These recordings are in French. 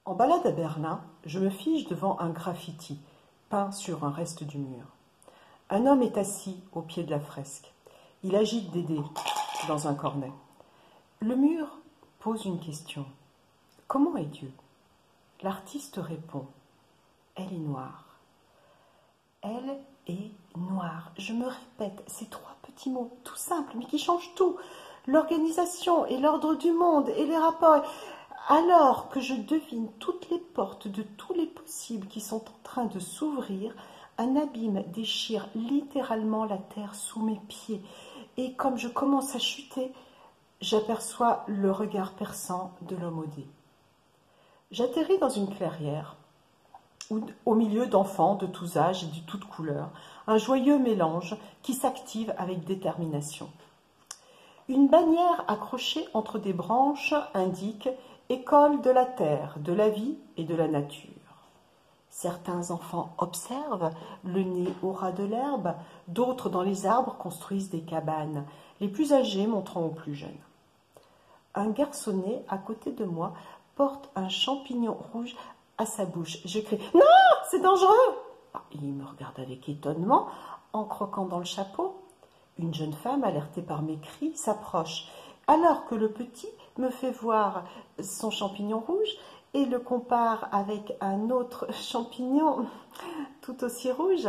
En balade à Berlin, je me fige devant un graffiti peint sur un reste du mur. Un homme est assis au pied de la fresque. Il agite des dés dans un cornet. Le mur pose une question. Comment est Dieu? L'artiste répond. Elle est noire. Elle est noire. Je me répète ces trois petits mots tout simples mais qui changent tout. L'organisation et l'ordre du monde et les rapports. Alors que je devine toutes les portes de tous les possibles qui sont en train de s'ouvrir, un abîme déchire littéralement la terre sous mes pieds. Et comme je commence à chuter, j'aperçois le regard perçant de l'homme au dé. J'atterris dans une clairière, au milieu d'enfants de tous âges et de toutes couleurs, un joyeux mélange qui s'active avec détermination. Une bannière accrochée entre des branches indique « École de la terre, de la vie et de la nature ». Certains enfants observent, le nez au ras de l'herbe, d'autres dans les arbres construisent des cabanes, les plus âgés montrant aux plus jeunes. Un garçonnet à côté de moi porte un champignon rouge à sa bouche. Je crie « Non, c'est dangereux !» Il me regarde avec étonnement en croquant dans le chapeau. Une jeune femme, alertée par mes cris, s'approche, alors que le petit me fait voir son champignon rouge et le compare avec un autre champignon tout aussi rouge.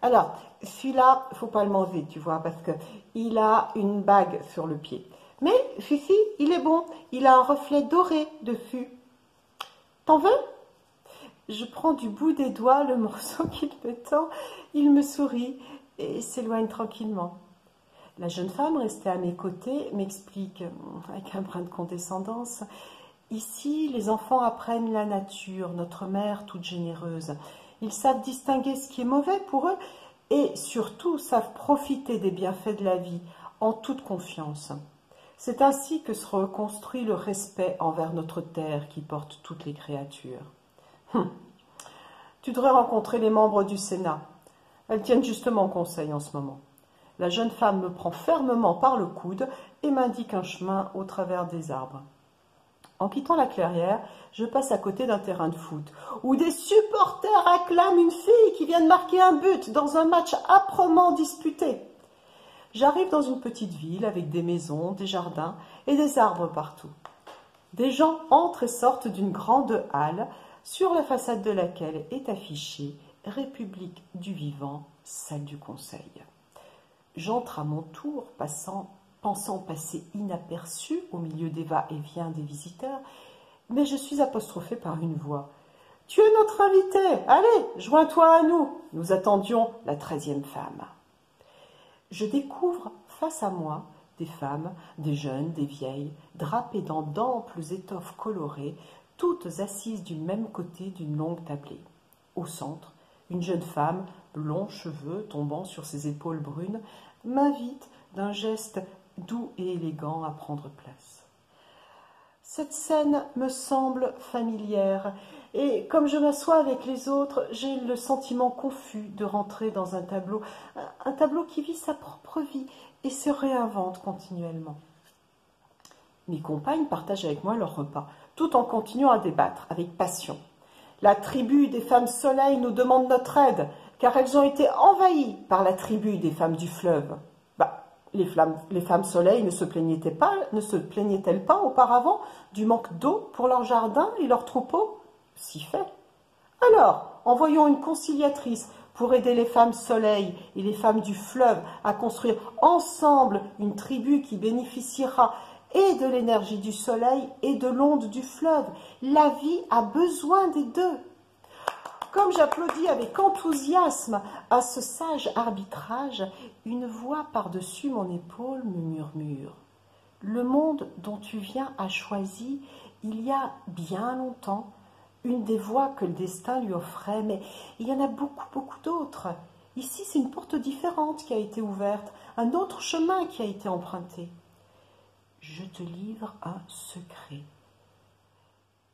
Alors, celui-là, il ne faut pas le manger, tu vois, parce qu'il a une bague sur le pied. Mais celui-ci, il est bon, il a un reflet doré dessus. T'en veux? Je prends du bout des doigts le morceau qu'il me tend, il me sourit et s'éloigne tranquillement. La jeune femme, restée à mes côtés, m'explique, avec un brin de condescendance, « Ici, les enfants apprennent la nature, notre mère toute généreuse. Ils savent distinguer ce qui est mauvais pour eux et surtout savent profiter des bienfaits de la vie en toute confiance. C'est ainsi que se reconstruit le respect envers notre terre qui porte toutes les créatures. Tu devrais rencontrer les membres du Sénat. Elles tiennent justement conseil en ce moment. » La jeune femme me prend fermement par le coude et m'indique un chemin au travers des arbres. En quittant la clairière, je passe à côté d'un terrain de foot où des supporters acclament une fille qui vient de marquer un but dans un match âprement disputé. J'arrive dans une petite ville avec des maisons, des jardins et des arbres partout. Des gens entrent et sortent d'une grande halle sur la façade de laquelle est affiché « République du vivant, salle du conseil ». J'entre à mon tour, pensant passer inaperçu au milieu des va-et-vient des visiteurs, mais je suis apostrophée par une voix. « Tu es notre invité, allez, joins-toi à nous, nous attendions la 13e femme. » Je découvre face à moi des femmes, des jeunes, des vieilles, drapées dans d'amples étoffes colorées, toutes assises du même côté d'une longue tablée. Au centre, une jeune femme, longs cheveux tombant sur ses épaules brunes, m'invite d'un geste doux et élégant à prendre place. Cette scène me semble familière et comme je m'assois avec les autres, j'ai le sentiment confus de rentrer dans un tableau qui vit sa propre vie et se réinvente continuellement. Mes compagnes partagent avec moi leur repas, tout en continuant à débattre avec passion. La tribu des femmes soleil nous demande notre aide, car elles ont été envahies par la tribu des femmes du fleuve. Les femmes soleil ne se plaignaient-elles pas auparavant du manque d'eau pour leurs jardins et leurs troupeaux? Si fait. Alors, envoyons une conciliatrice pour aider les femmes soleil et les femmes du fleuve à construire ensemble une tribu qui bénéficiera et de l'énergie du soleil et de l'onde du fleuve. La vie a besoin des deux. Comme j'applaudis avec enthousiasme à ce sage arbitrage, une voix par-dessus mon épaule me murmure. Le monde dont tu viens a choisi, il y a bien longtemps, une des voies que le destin lui offrait, mais il y en a beaucoup, beaucoup d'autres. Ici, c'est une porte différente qui a été ouverte, un autre chemin qui a été emprunté. Je te livre un secret.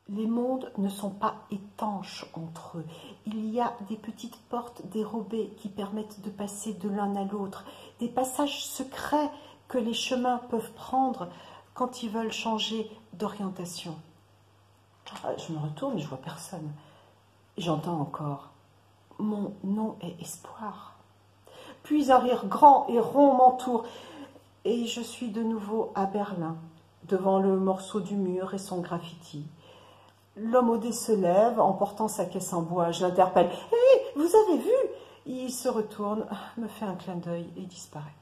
Les mondes ne sont pas étanches entre eux. Il y a des petites portes dérobées qui permettent de passer de l'un à l'autre, des passages secrets que les chemins peuvent prendre quand ils veulent changer d'orientation. Je me retourne et je vois personne. J'entends encore « Mon nom est Espoir ». Puis un rire grand et rond m'entoure et je suis de nouveau à Berlin, devant le morceau du mur et son graffiti. L'homme au dé se lève en portant sa caisse en bois. Je l'interpelle. « Hé, vous avez vu ?» Il se retourne, me fait un clin d'œil et disparaît.